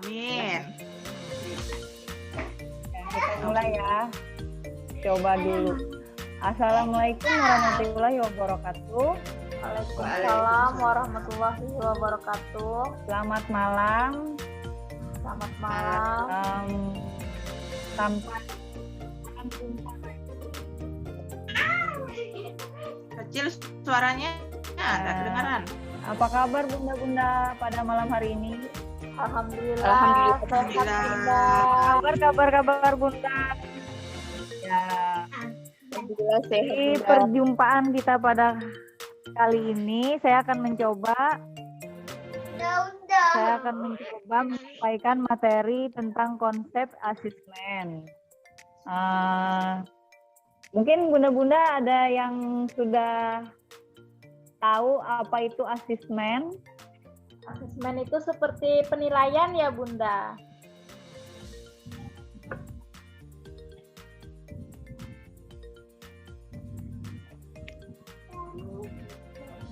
Amin. Kita mulai ya. Coba dulu. Assalamualaikum warahmatullahi wabarakatuh. Waalaikumsalam warahmatullahi wabarakatuh. Selamat malam. Selamat malam. Sampai Kecil suaranya, nggak kedengaran. apa kabar bunda-bunda pada malam hari ini? Alhamdulillah. Kabar bunda. Ya. Alhamdulillah sehat. Di perjumpaan kita pada kali ini saya akan mencoba menyampaikan materi tentang konsep asesmen. Mungkin bunda-bunda ada yang sudah tahu apa itu asesmen? Asesmen itu seperti penilaian ya Bunda.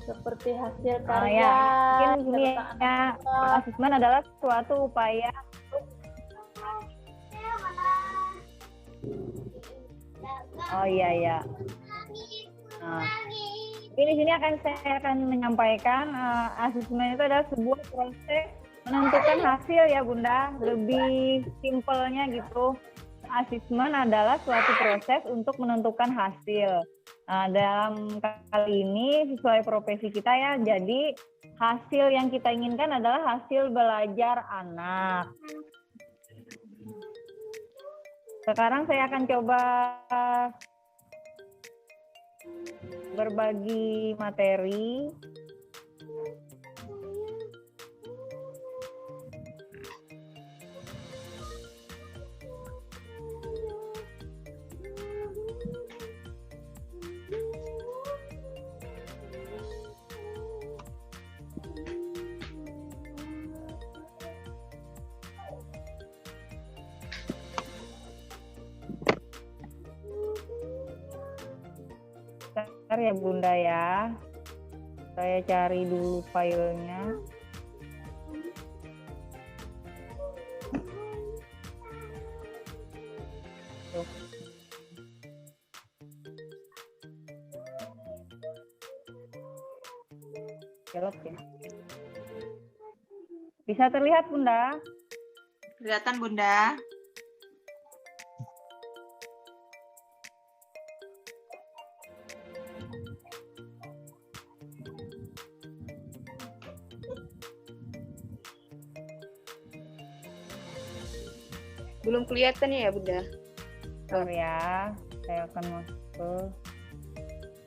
Seperti hasil karya. Mungkin gini ya, asesmen adalah suatu upaya untuk Di sini saya akan menyampaikan asesmen itu adalah sebuah proses menentukan hasil ya Bunda. Lebih simpelnya gitu. Asesmen adalah suatu proses untuk menentukan hasil. Nah, dalam kali ini sesuai profesi kita ya. Jadi hasil yang kita inginkan adalah hasil belajar anak. Sekarang saya akan coba berbagi materi. Bentar ya Bunda ya. Saya cari dulu filenya. Tuh. Belok ya. Bisa terlihat Bunda? Kelihatan Bunda. Belum kelihatan ya Bunda? Bentar ya, saya akan masuk ke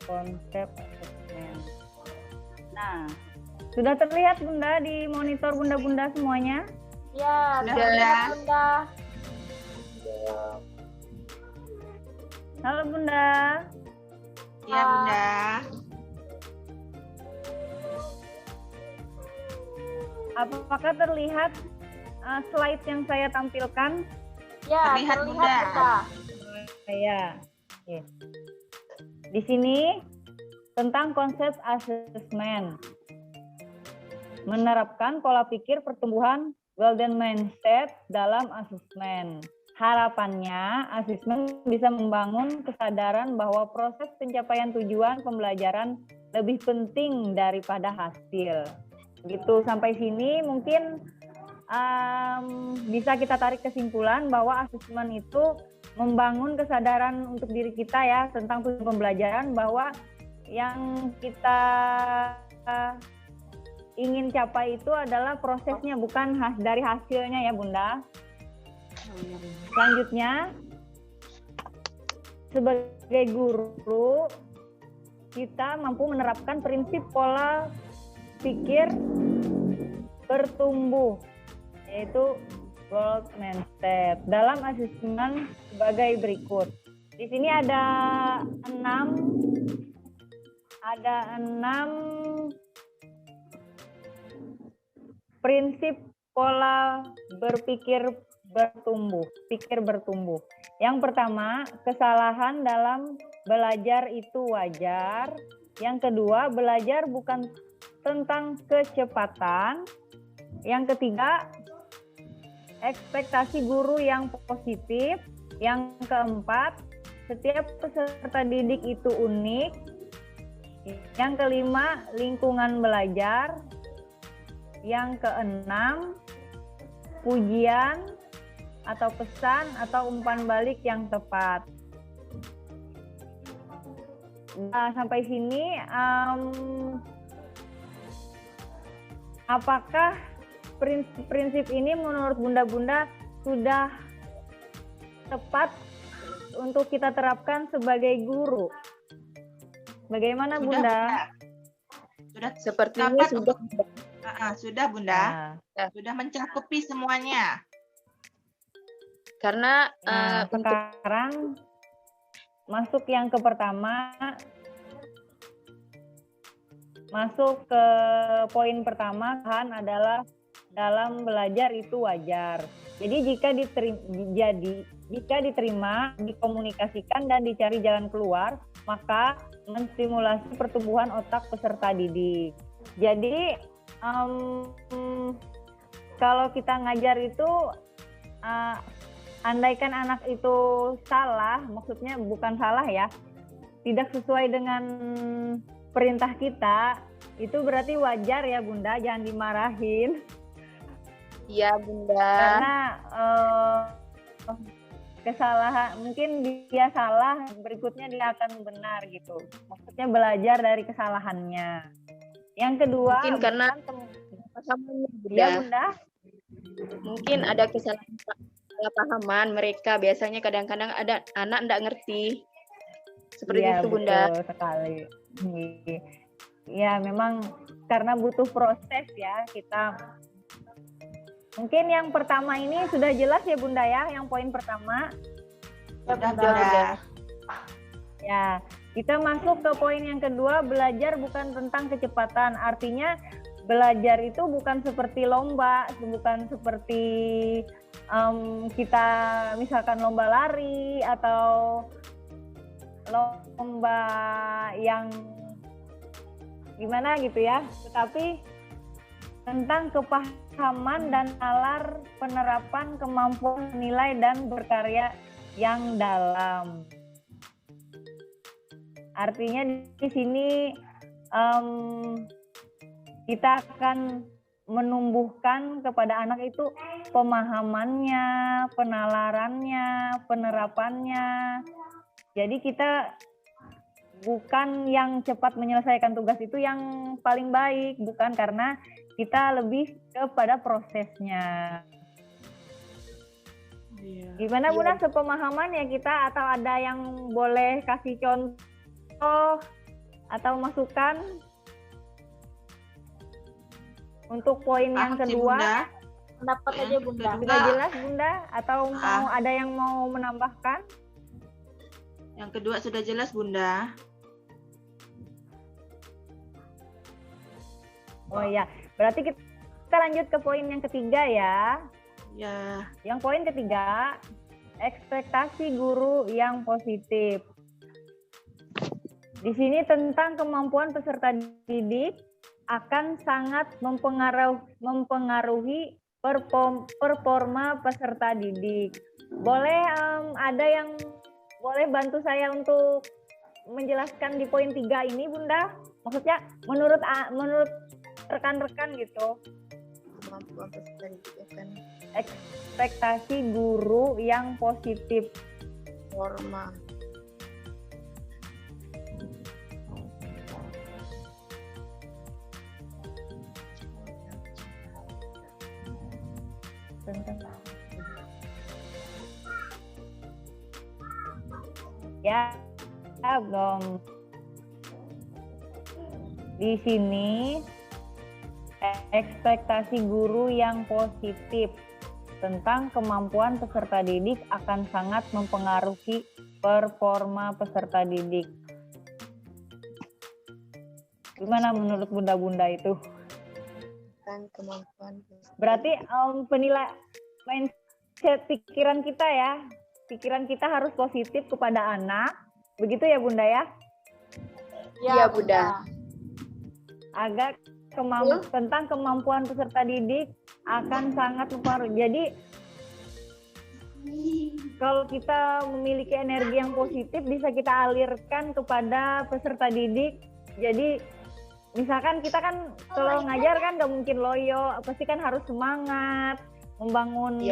konsep asesmen. Nah, sudah terlihat Bunda di monitor Bunda-bunda semuanya? Ya, Sudah. Bunda. Halo Bunda. Iya Bunda. Apakah terlihat slide yang saya tampilkan? Ya, Terlihat, terlihat Bunda. Bunda. Ya. Oke. Di sini tentang konsep asesmen. Menerapkan pola pikir pertumbuhan golden mindset dalam asesmen. Harapannya, asesmen bisa membangun kesadaran bahwa proses pencapaian tujuan pembelajaran lebih penting daripada hasil. Gitu, sampai sini mungkin bisa kita tarik kesimpulan bahwa asesmen itu membangun kesadaran untuk diri kita ya tentang tujuan pembelajaran, bahwa yang kita ingin capai itu adalah prosesnya, bukan dari hasilnya ya Bunda. Selanjutnya, sebagai guru kita mampu menerapkan prinsip pola pikir bertumbuh, yaitu growth mindset dalam asesmen sebagai berikut. Di sini ada 6 prinsip pola berpikir bertumbuh, pikir bertumbuh. Yang pertama, kesalahan dalam belajar itu wajar. Yang kedua, belajar bukan tentang kecepatan. Yang ketiga, ekspektasi guru yang positif. Yang keempat, setiap peserta didik itu unik. Yang kelima, lingkungan belajar. Yang keenam, pujian atau pesan atau umpan balik yang tepat. Nah, sampai sini, apakah prinsip-prinsip ini menurut Bunda-Bunda sudah tepat untuk kita terapkan sebagai guru? Bagaimana Bunda? Sudah Sepertinya dapat sudah. sudah Bunda. Nah, Sudah mencakupi semuanya. Karena untuk sekarang masuk yang ke pertama, masuk ke poin pertama kan adalah dalam belajar itu wajar. Jadi jika diterima, dikomunikasikan dan dicari jalan keluar, maka menstimulasi pertumbuhan otak peserta didik. Jadi kalau kita ngajar itu andaikan anak itu salah, maksudnya bukan salah ya, tidak sesuai dengan perintah kita, itu berarti wajar ya Bunda, jangan dimarahin. Iya Bunda. Karena kesalahan, mungkin dia salah, berikutnya dia akan benar gitu. Maksudnya belajar dari kesalahannya. Yang kedua, Mungkin karena pahamannya Bunda. ya Bunda. Mungkin ada kesalahpahaman mereka. Biasanya kadang-kadang ada anak enggak ngerti. Seperti Iya, itu Bunda. betul sekali. Ya memang karena butuh proses ya kita. Mungkin yang pertama ini sudah jelas ya Bunda ya, yang poin pertama. Sudah Bunda. Ya, kita masuk ke poin yang kedua, belajar bukan tentang kecepatan. Artinya belajar itu bukan seperti lomba, bukan seperti kita misalkan lomba lari atau lomba yang gimana gitu ya, tetapi tentang kepahaman dan nalar penerapan kemampuan menilai dan berkarya yang dalam. Artinya di sini kita akan menumbuhkan kepada anak itu pemahamannya, penalarannya, penerapannya. Jadi kita bukan yang cepat menyelesaikan tugas itu yang paling baik, bukan, karena kita lebih kepada prosesnya. Gimana Bunda sepemahaman ya kita, atau ada yang boleh kasih contoh atau masukan untuk poin yang kedua? Pendapat aja Bunda. Sudah jelas Bunda, atau mau ada yang mau menambahkan? Yang kedua sudah jelas Bunda. Oh iya, berarti kita lanjut ke poin yang ketiga ya. Ya. Yang poin ketiga, ekspektasi guru yang positif. Di sini tentang kemampuan peserta didik akan sangat mempengaruhi performa peserta didik. Boleh ada yang boleh bantu saya untuk menjelaskan di poin 3 ini Bunda? Maksudnya menurut rekan-rekan gitu. Kemampuan peserta didik akan Ekspektasi guru yang positif. formal. Ya, belum. Di sini ekspektasi guru yang positif tentang kemampuan peserta didik akan sangat mempengaruhi performa peserta didik. Gimana menurut bunda-bunda itu? Tentang kemampuan peserta. Berarti penilai mindset pikiran kita ya, pikiran kita harus positif kepada anak, begitu ya Bunda ya? Iya Bunda. Agar tentang kemampuan peserta didik akan sangat mempengaruhi. Jadi kalau kita memiliki energi yang positif bisa kita alirkan kepada peserta didik. Jadi misalkan kita kan kalau ngajar kan nggak mungkin loyo, pasti kan harus semangat, membangun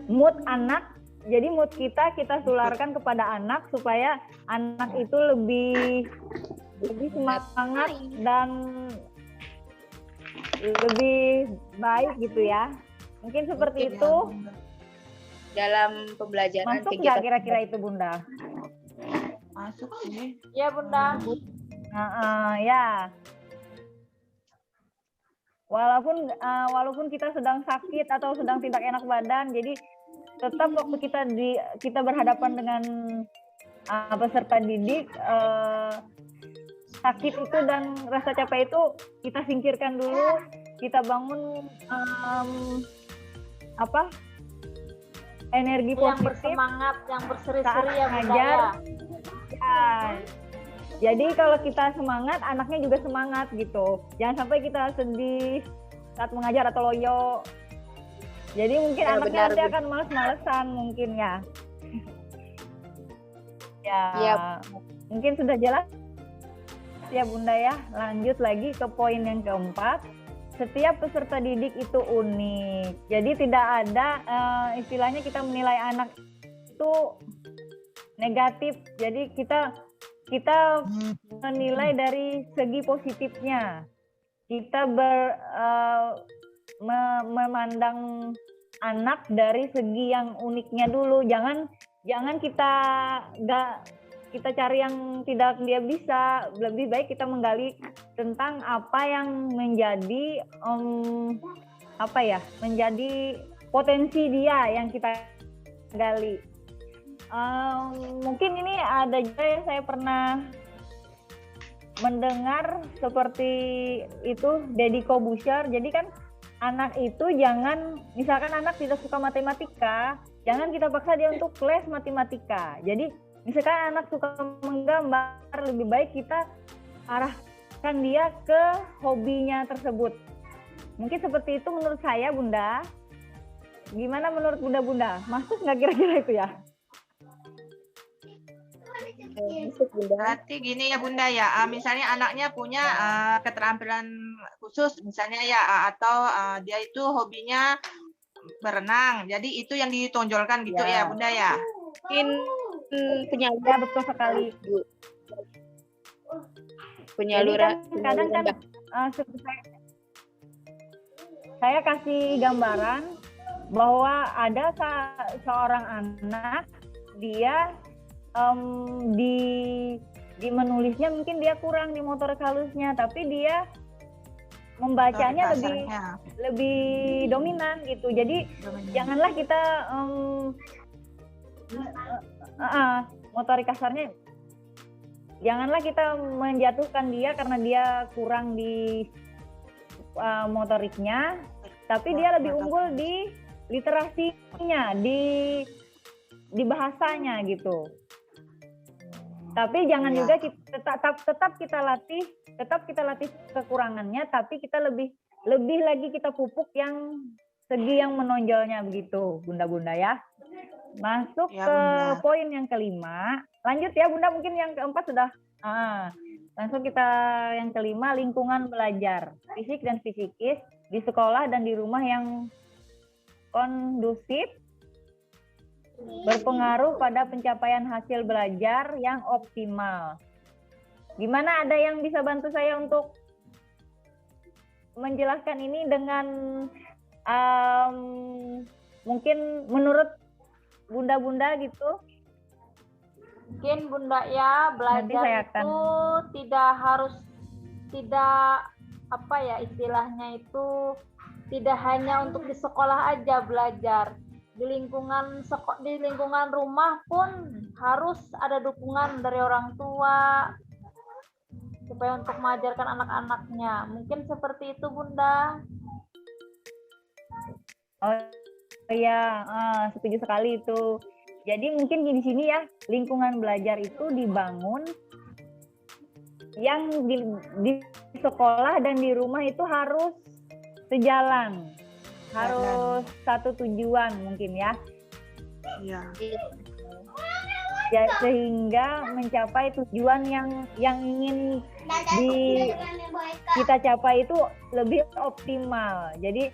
mood anak. Jadi mood kita tularkan kepada anak supaya anak itu lebih semangat dan lebih baik gitu ya. Mungkin seperti itu. Dalam pembelajaran Masuk nggak kira-kira itu Bunda? Masuk sih. Ya Bunda. Ya. Walaupun kita sedang sakit atau sedang tidak enak badan, jadi tetap waktu kita berhadapan dengan peserta didik, sakit itu dan rasa capek itu kita singkirkan dulu, kita bangun energi Yang positif, bersemangat, yang berseri-seri saat ya Bunda ngajar. ya. Ya. Jadi kalau kita semangat, anaknya juga semangat gitu. Jangan sampai kita sedih saat mengajar atau loyo. Jadi mungkin anaknya nanti akan males-malesan mungkin ya. Ya. Mungkin sudah jelas ya Bunda ya. Lanjut lagi ke poin yang keempat. Setiap peserta didik itu unik. Jadi tidak ada istilahnya kita menilai anak itu negatif. Jadi kita menilai dari segi positifnya. Kita memandang anak dari segi yang uniknya dulu. Jangan kita cari yang tidak dia bisa. Lebih baik kita menggali tentang apa yang menjadi menjadi potensi dia yang kita gali. Mungkin ini ada juga yang saya pernah mendengar seperti itu Deddy Corbuzier. Jadi kan anak itu misalkan anak tidak suka matematika, jangan kita paksa dia untuk les matematika. Jadi misalkan anak suka menggambar, lebih baik kita arahkan dia ke hobinya tersebut. Mungkin seperti itu menurut saya Bunda. Gimana menurut Bunda? Masuk nggak kira-kira itu ya? Berarti gini ya Bunda ya, misalnya anaknya punya keterampilan khusus misalnya ya, atau dia itu hobinya berenang, jadi itu yang ditonjolkan gitu ya Bunda ya. Mungkin Ya betul sekali. penyaluran. Kadang kan saya kasih gambaran bahwa ada seorang anak dia di menulisnya mungkin dia kurang di motorik halusnya, tapi dia membacanya lebih dominan gitu. Jadi janganlah kita motorik kasarnya, janganlah kita menjatuhkan dia karena dia kurang di motoriknya, tapi dia lebih unggul di literasinya, di bahasanya gitu. Tapi jangan juga tetap kita latih kekurangannya, tapi kita lebih lagi kita pupuk yang segi yang menonjolnya begitu, Bunda-bunda ya. Masuk ke poin yang kelima. Lanjut ya Bunda, mungkin yang keempat sudah. Langsung kita yang kelima, lingkungan belajar fisik dan psikis di sekolah dan di rumah yang kondusif berpengaruh pada pencapaian hasil belajar yang optimal. Gimana, ada yang bisa bantu saya untuk menjelaskan ini dengan mungkin menurut Bunda-bunda gitu? Mungkin Bunda ya, belajar itu tidak apa ya istilahnya itu, tidak hanya untuk di sekolah aja belajar. Di lingkungan rumah pun harus ada dukungan dari orang tua supaya untuk mengajarkan anak-anaknya. Mungkin seperti itu Bunda. Oh iya, setuju sekali itu. Jadi mungkin di sini ya, lingkungan belajar itu dibangun yang di sekolah dan di rumah itu harus sejalan. harus satu tujuan mungkin ya. Iya. Ya, sehingga mencapai tujuan yang ingin kita capai itu lebih optimal. Jadi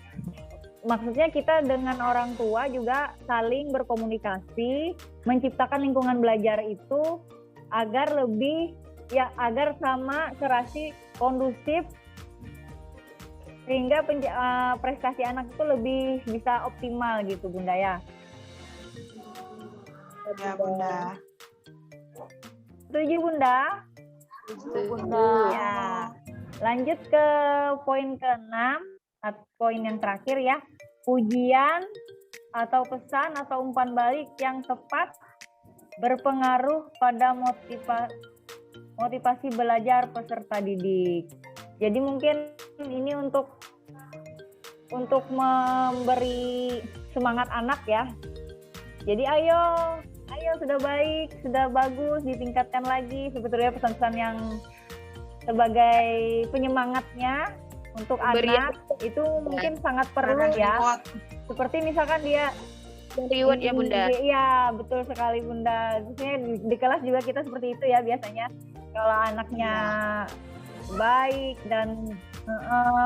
maksudnya kita dengan orang tua juga saling berkomunikasi, menciptakan lingkungan belajar itu agar agar sama serasi kondusif, sehingga prestasi anak itu lebih bisa optimal gitu Bunda ya. Ya Bunda. Setuju Bunda? Bunda. Ya. Lanjut ke poin ke-6, poin yang terakhir ya. Pujian atau pesan atau umpan balik yang tepat berpengaruh pada motivasi belajar peserta didik. Jadi mungkin ini untuk memberi semangat anak ya. Jadi ayo sudah baik, sudah bagus, ditingkatkan lagi. Sebetulnya pesan-pesan yang sebagai penyemangatnya untuk anak itu mungkin sangat perlu ya. Seperti misalkan dia reward ya Bunda. Iya, betul sekali Bunda. Biasanya di kelas juga kita seperti itu ya biasanya. Kalau anaknya baik dan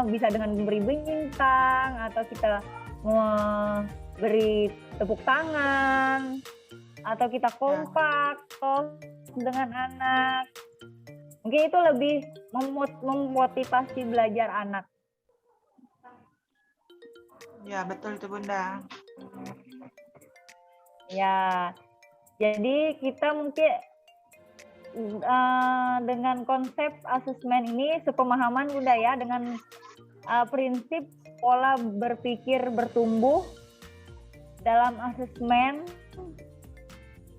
bisa dengan memberi bintang atau kita memberi tepuk tangan atau kita kompak dengan anak. Mungkin itu lebih memotivasi belajar anak. Ya, betul itu Bunda. Ya, jadi kita mungkin dengan konsep asesmen ini sepemahaman Bunda ya, dengan prinsip pola berpikir bertumbuh dalam asesmen.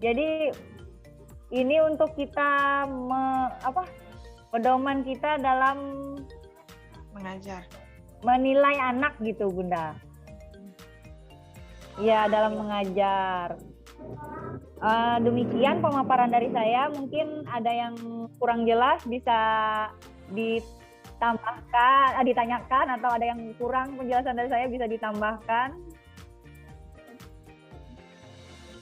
Jadi ini untuk kita pedoman kita dalam menilai anak gitu Bunda. Ya, dalam mengajar. Demikian pemaparan dari saya. Mungkin ada yang kurang jelas bisa ditanyakan atau ada yang kurang penjelasan dari saya bisa ditambahkan.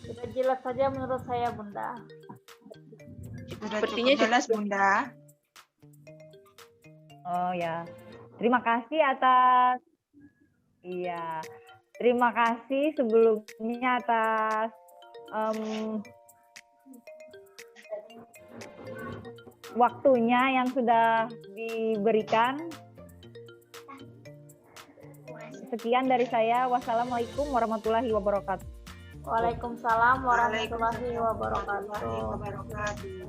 Sudah jelas saja menurut saya Bunda. Sudah Sepertinya cukup jelas Bunda. Oh ya, terima kasih atas terima kasih sebelumnya atas waktunya yang sudah diberikan. Sekian dari saya. Wassalamualaikum warahmatullahi wabarakatuh. Waalaikumsalam warahmatullahi wabarakatuh. Wabarakatuh.